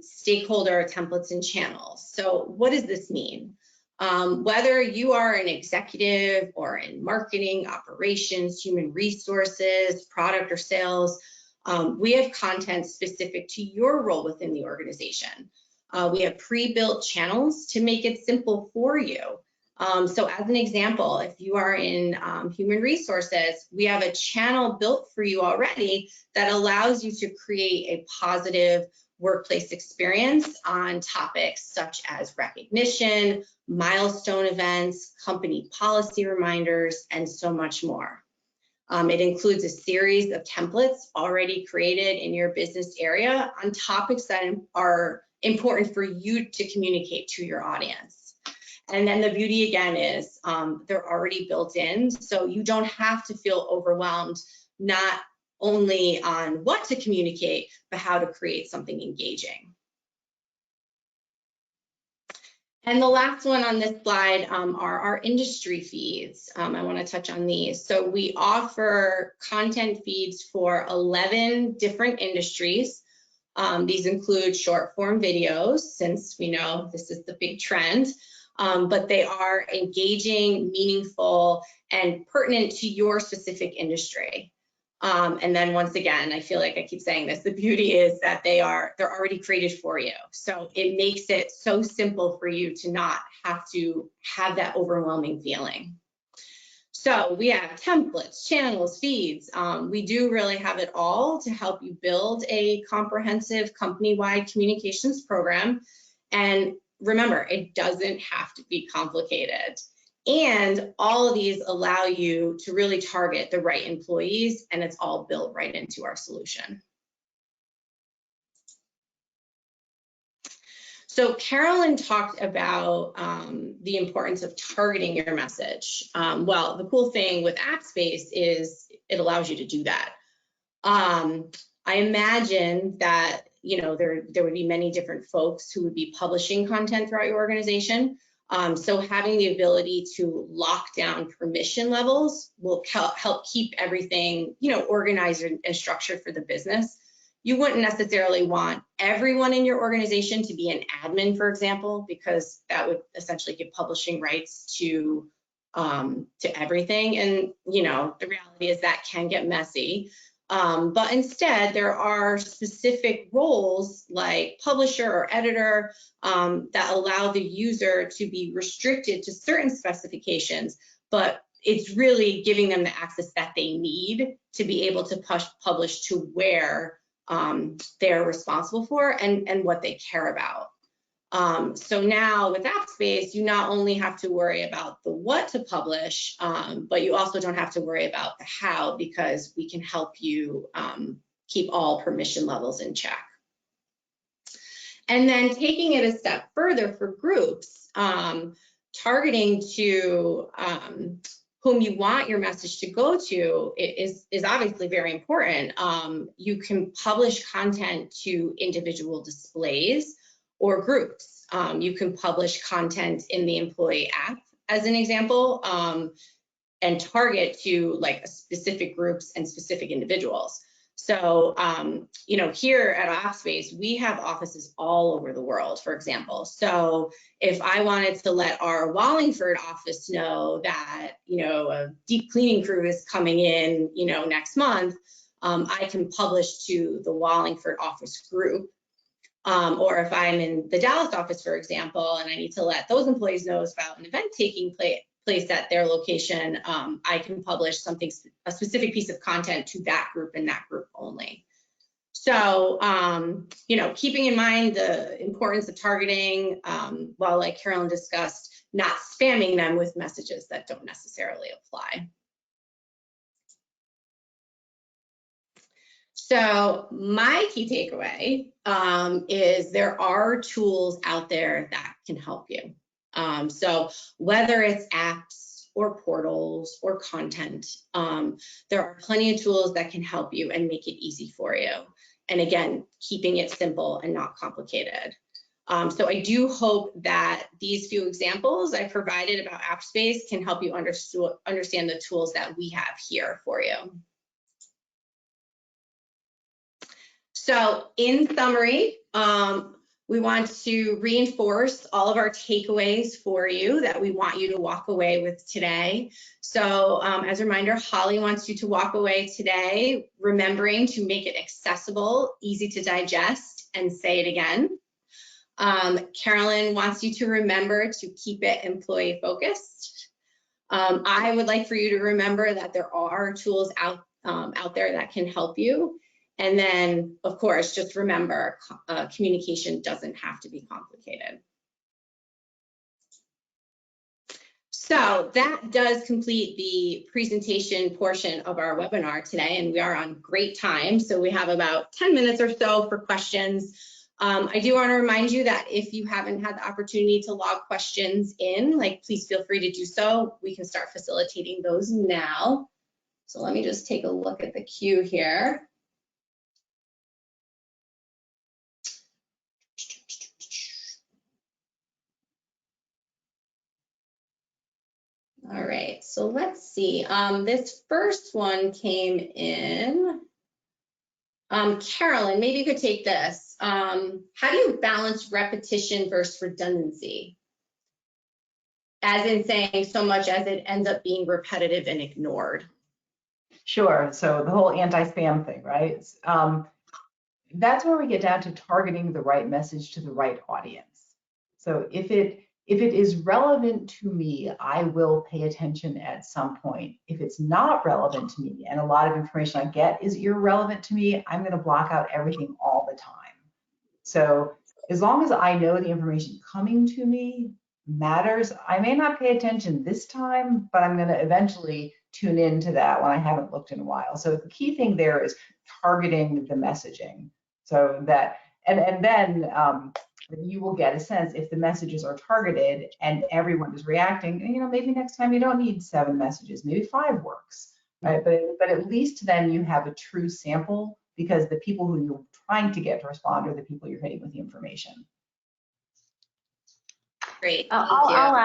stakeholder templates and channels. So what does this mean? Whether you are an executive or in marketing, operations, human resources, product or sales, we have content specific to your role within the organization. We have pre-built channels to make it simple for you. So as an example, if you are in human resources, we have a channel built for you already that allows you to create a positive workplace experience on topics such as recognition, milestone events, company policy reminders, and so much more. It includes a series of templates already created in your business area on topics that are important for you to communicate to your audience. And then the beauty again is they're already built in, so you don't have to feel overwhelmed, not only on what to communicate, but how to create something engaging. And the last one on this slide are our industry feeds. I want to touch on these. So we offer content feeds for 11 different industries. These include short form videos, since we know this is the big trend, but they are engaging, meaningful, and pertinent to your specific industry. And then once again, I feel like I keep saying this, the beauty is that they're already created for you. So it makes it so simple for you to not have to have that overwhelming feeling. So we have templates, channels, feeds. We do really have it all to help you build a comprehensive company-wide communications program. And remember, it doesn't have to be complicated. And all of these allow you to really target the right employees, and it's all built right into our solution. So Carolyn talked about the importance of targeting your message. Well, the cool thing with AppSpace is it allows you to do that. I imagine that, you know, there would be many different folks who would be publishing content throughout your organization. So having the ability to lock down permission levels will help keep everything, you know, organized and structured for the business. You wouldn't necessarily want everyone in your organization to be an admin, for example, because that would essentially give publishing rights to everything. And, you know, the reality is that can get messy. But instead, there are specific roles like publisher or editor that allow the user to be restricted to certain specifications, but it's really giving them the access that they need to be able to publish to where they're responsible for and what they care about. So now with AppSpace, you not only have to worry about the what to publish, but you also don't have to worry about the how, because we can help you keep all permission levels in check. And then taking it a step further for groups, targeting to whom you want your message to go to is obviously very important. You can publish content to individual displays or groups. You can publish content in the employee app, as an example, and target to like specific groups and specific individuals. So, you know, here at AppSpace, we have offices all over the world, for example. So if I wanted to let our Wallingford office know that, you know, a deep cleaning crew is coming in, you know, next month, I can publish to the Wallingford office group. Or if I'm in the Dallas office, for example, and I need to let those employees know about an event taking place at their location, I can publish a specific piece of content to that group and that group only. So, you know, keeping in mind the importance of targeting, while like Carolyn discussed, not spamming them with messages that don't necessarily apply. So my key takeaway is there are tools out there that can help you. So whether it's apps or portals or content, there are plenty of tools that can help you and make it easy for you. And again, keeping it simple and not complicated. So I do hope that these few examples I provided about AppSpace can help you understand the tools that we have here for you. So in summary, we want to reinforce all of our takeaways for you that we want you to walk away with today. So as a reminder, Holly wants you to walk away today remembering to make it accessible, easy to digest, and say it again. Carolyn wants you to remember to keep it employee focused. I would like for you to remember that there are tools out there that can help you. And then, of course, just remember, communication doesn't have to be complicated. So that does complete the presentation portion of our webinar today, and we are on great time. So we have about 10 minutes or so for questions. I do want to remind you that if you haven't had the opportunity to log questions in, like, please feel free to do so. We can start facilitating those now. So let me just take a look at the queue here. All right, so let's see. This first one came in. Carolyn, maybe you could take this. How do you balance repetition versus redundancy? As in saying so much as it ends up being repetitive and ignored. Sure. So the whole anti-spam thing, right? That's where we get down to targeting the right message to the right audience. So if it is relevant to me, I will pay attention at some point. If it's not relevant to me and a lot of information I get is irrelevant to me, I'm going to block out everything all the time. So as long as I know the information coming to me matters, I may not pay attention this time, but I'm going to eventually tune into that when I haven't looked in a while. So the key thing there is targeting the messaging. So that, and then you will get a sense if the messages are targeted and everyone is reacting. You know, maybe next time you don't need 7 messages, maybe 5 works, right? But at least then you have a true sample, because the people who you're trying to get to respond are the people you're hitting with the information. Great. I'll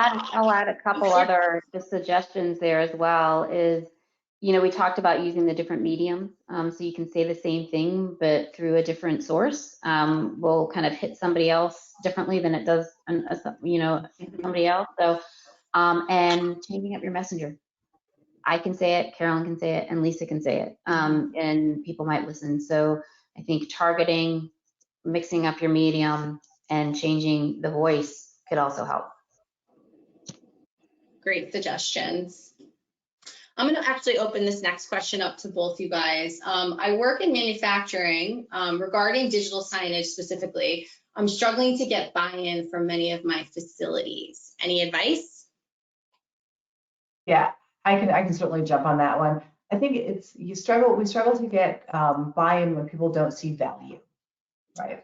add a couple other just suggestions there as well. Is, you know, we talked about using the different mediums, so you can say the same thing but through a different source will kind of hit somebody else differently than it does, you know, somebody else. So and changing up your messenger. I can say it, Carolyn can say it, and Lisa can say it, and people might listen. So I think targeting, mixing up your medium, and changing the voice could also help. Great suggestions. I'm going to actually open this next question up to both you guys. I work in manufacturing. Regarding digital signage specifically, I'm struggling to get buy-in from many of my facilities. Any advice? Yeah, I can certainly jump on that one. I think we struggle to get buy-in when people don't see value, right?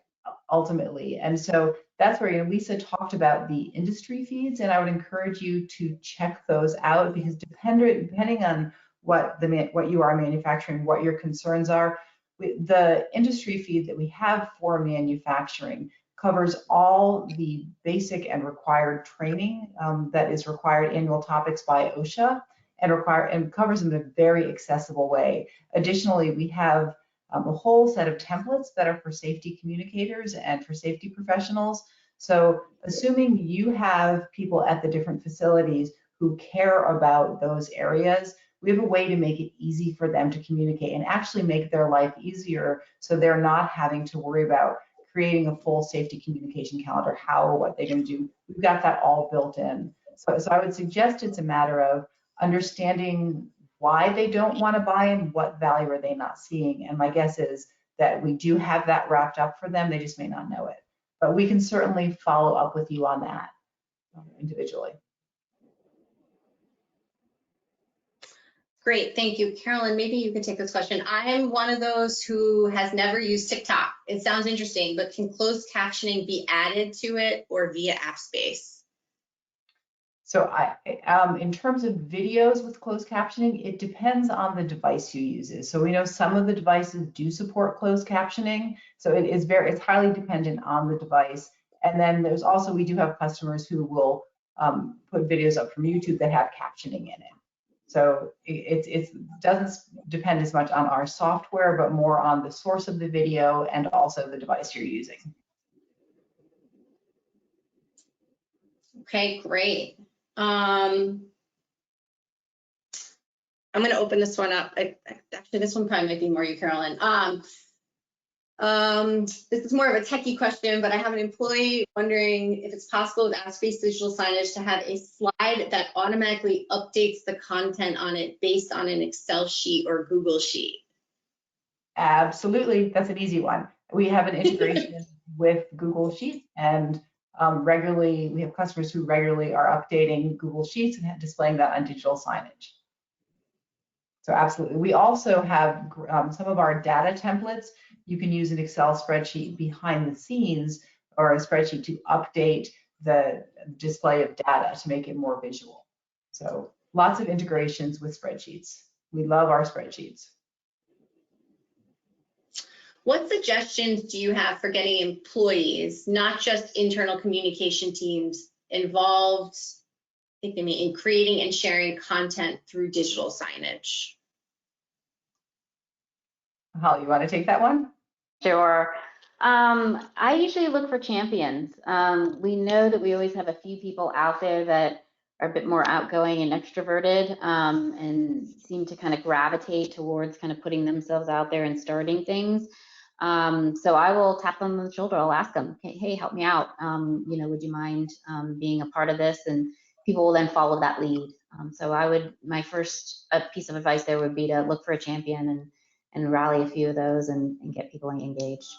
ultimately. And so that's where, Lisa talked about the industry feeds, and I would encourage you to check those out, because depending on what you are manufacturing, what your concerns are, the industry feed that we have for manufacturing covers all the basic and required training that is required, annual topics by OSHA, and covers them in a very accessible way. Additionally, we have a whole set of templates that are for safety communicators and for safety professionals. So assuming you have people at the different facilities who care about those areas, we have a way to make it easy for them to communicate and actually make their life easier, so they're not having to worry about creating a full safety communication calendar, how or what they're going to do. We've got that all built in. So I would suggest it's a matter of understanding why they don't want to buy and what value are they not seeing. And my guess is that we do have that wrapped up for them. They just may not know it. But we can certainly follow up with you on that individually. Great, thank you. Carolyn, maybe you can take this question. I'm one of those who has never used TikTok. It sounds interesting, but can closed captioning be added to it or via AppSpace? So in terms of videos with closed captioning, it depends on the device you use. So we know some of the devices do support closed captioning. So it's highly dependent on the device. And then there's also, we do have customers who will put videos up from YouTube that have captioning in it. So it doesn't depend as much on our software, but more on the source of the video and also the device you're using. Okay, great. I'm going to open this one up. Actually, this one probably might be more you, Carolyn. This is more of a techie question, but I have an employee wondering if it's possible with AppSpace digital signage to have a slide that automatically updates the content on it based on an Excel sheet or Google sheet. Absolutely, that's an easy one. We have an integration with Google Sheets, and regularly we have customers who regularly are updating Google Sheets and displaying that on digital signage. So absolutely. We also have some of our data templates. You can use an Excel spreadsheet behind the scenes or a spreadsheet to update the display of data to make it more visual. So lots of integrations with spreadsheets. We love our spreadsheets. What suggestions do you have for getting employees, not just internal communication teams, involved in creating and sharing content through digital signage? Holly, you want to take that one? Sure. I usually look for champions. We know that we always have a few people out there that are a bit more outgoing and extroverted and seem to kind of gravitate towards kind of putting themselves out there and starting things. So I will tap them on the shoulder. I'll ask them, hey, help me out. Would you mind being a part of this? And people will then follow that lead. So my first piece of advice there would be to look for a champion and rally a few of those and get people engaged.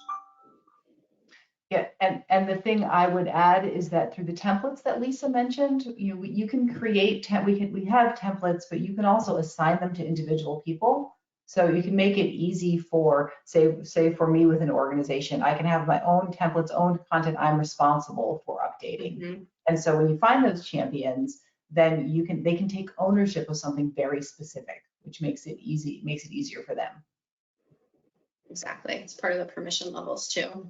Yeah, and the thing I would add is that through the templates that Lisa mentioned, you can create, we have templates, but you can also assign them to individual people. So you can make it easy for, say for me with an organization, I can have my own templates, own content I'm responsible for updating. Mm-hmm. And so when you find those champions, then they can take ownership of something very specific, which makes it easier for them. Exactly, it's part of the permission levels too.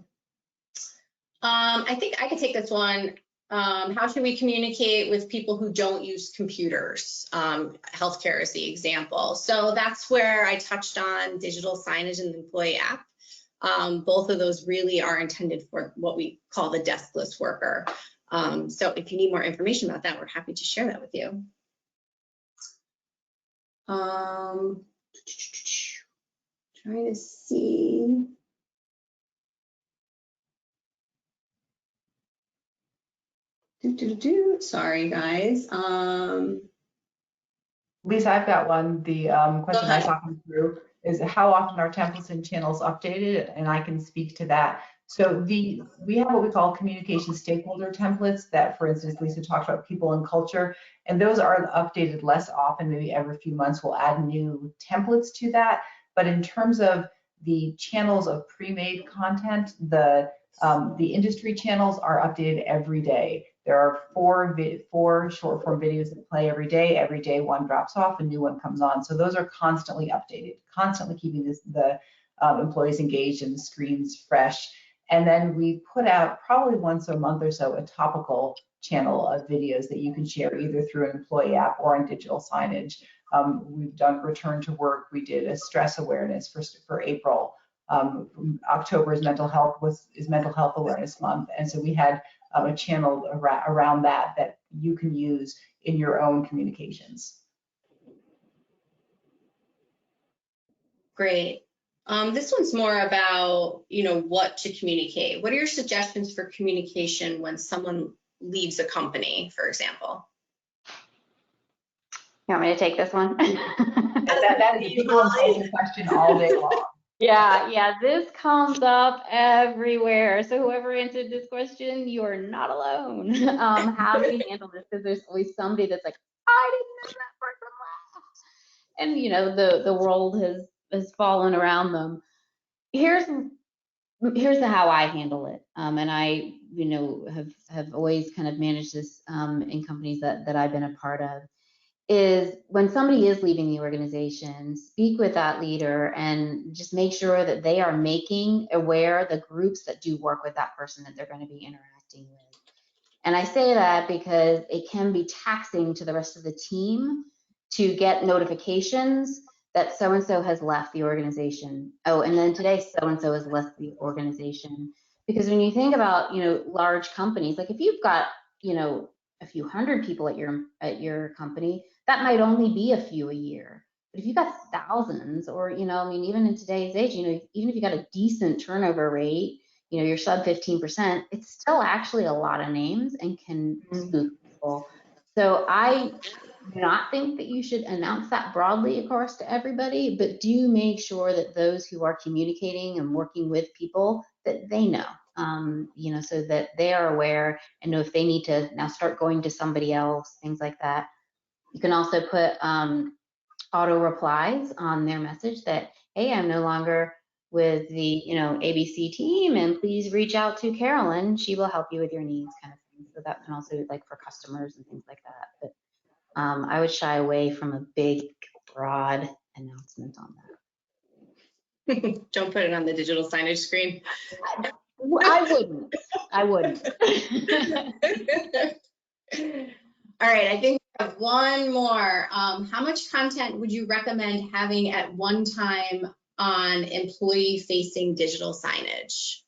I think I could take this one. How should we communicate with people who don't use computers? Healthcare is the example. So that's where I touched on digital signage in the employee app. Both of those really are intended for what we call the deskless worker. So if you need more information about that, we're happy to share that with you. Trying to see. Sorry, guys. Lisa, I've got one. The question I saw come through is how often are templates and channels updated, and I can speak to that. So we have what we call communication stakeholder templates that, for instance, Lisa talked about people and culture, and those are updated less often, maybe every few months we'll add new templates to that. But in terms of the channels of pre-made content, the The industry channels are updated every day. There are four short form videos that play every day. Every day one drops off, a new one comes on. So those are constantly updated, constantly keeping the employees engaged and the screens fresh. And then we put out probably once a month or so a topical channel of videos that you can share either through an employee app or on digital signage. We've done return to work. We did a stress awareness for April. October is mental health awareness month, and so we had a channel around that you can use in your own communications. Great. This one's more about, what to communicate. What are your suggestions for communication when someone leaves a company, for example? You want me to take this one? That is a people important question all day long. Yeah, this comes up everywhere. So whoever answered this question, you are not alone. How do you handle this? Because there's always somebody that's like, I didn't know that person left. And the world has fallen around them. Here's how I handle it. And I, have always kind of managed this in companies that I've been a part of. Is when somebody is leaving the organization, speak with that leader and just make sure that they are making aware the groups that do work with that person that they're going to be interacting with. And I say that because it can be taxing to the rest of the team to get notifications that so-and-so has left the organization. Oh, and then today so-and-so has left the organization. Because when you think about, large companies, like if you've got, a few hundred people at your company, that might only be a few a year. But if you've got thousands, or even in today's age, even if you got a decent turnover rate, you're sub 15%, it's still actually a lot of names and can spook people. So I do not think that you should announce that broadly across to everybody, but do make sure that those who are communicating and working with people, that they know. So that they are aware and know if they need to now start going to somebody else, things like that. You can also put auto replies on their message that, hey, I'm no longer with the ABC team, and please reach out to Carolyn. She will help you with your needs, kind of thing. So that can also like for customers and things like that. But I would shy away from a big, broad announcement on that. Don't put it on the digital signage screen. I wouldn't. All right, I think we have one more. How much content would you recommend having at one time on employee-facing digital signage?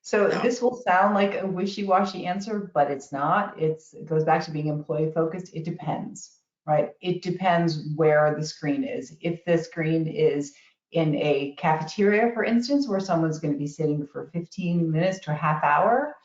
So this will sound like a wishy-washy answer, but it's not. It goes back to being employee-focused. It depends, right? It depends where the screen is. If the screen is in a cafeteria, for instance, where someone's going to be sitting for 15 minutes to a half hour,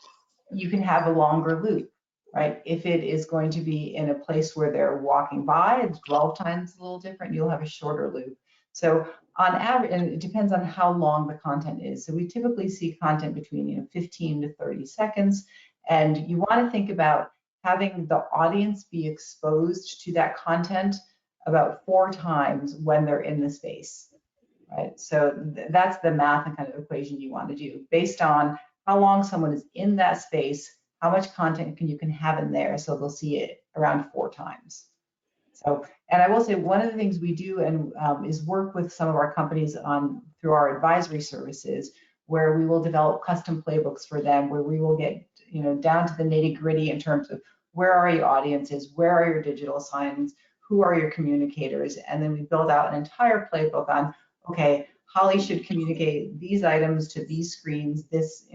you can have a longer loop, right? If it is going to be in a place where they're walking by, it's dwell time's a little different, you'll have a shorter loop. So on average, and it depends on how long the content is. So we typically see content between 15 to 30 seconds, and you want to think about having the audience be exposed to that content about 4 times when they're in the space. Right, so that's the math and kind of equation you want to do based on how long someone is in that space, how much content you can have in there, so they'll see it around 4 times. So, and I will say one of the things we do and is work with some of our companies through our advisory services, where we will develop custom playbooks for them, where we will get down to the nitty-gritty in terms of where are your audiences, where are your digital signs, who are your communicators, and then we build out an entire playbook on, okay, Holly should communicate these items to these screens this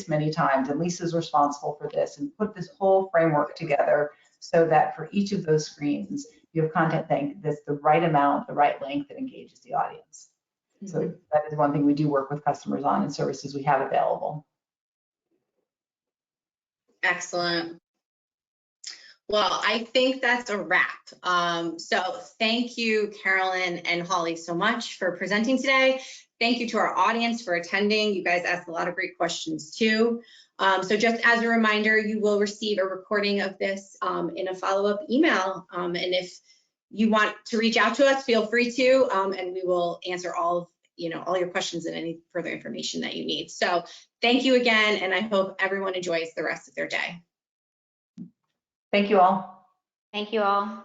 many times, and Lisa's responsible for this, and put this whole framework together so that for each of those screens, you have content that's the right amount, the right length that engages the audience. So that is one thing we do work with customers on and services we have available. Excellent. Well, I think that's a wrap. So thank you, Carolyn and Holly, so much for presenting today. Thank you to our audience for attending. You guys asked a lot of great questions too. So just as a reminder, you will receive a recording of this in a follow-up email. And if you want to reach out to us, feel free to, and we will answer all of all your questions and any further information that you need. So thank you again, and I hope everyone enjoys the rest of their day. Thank you all. Thank you all.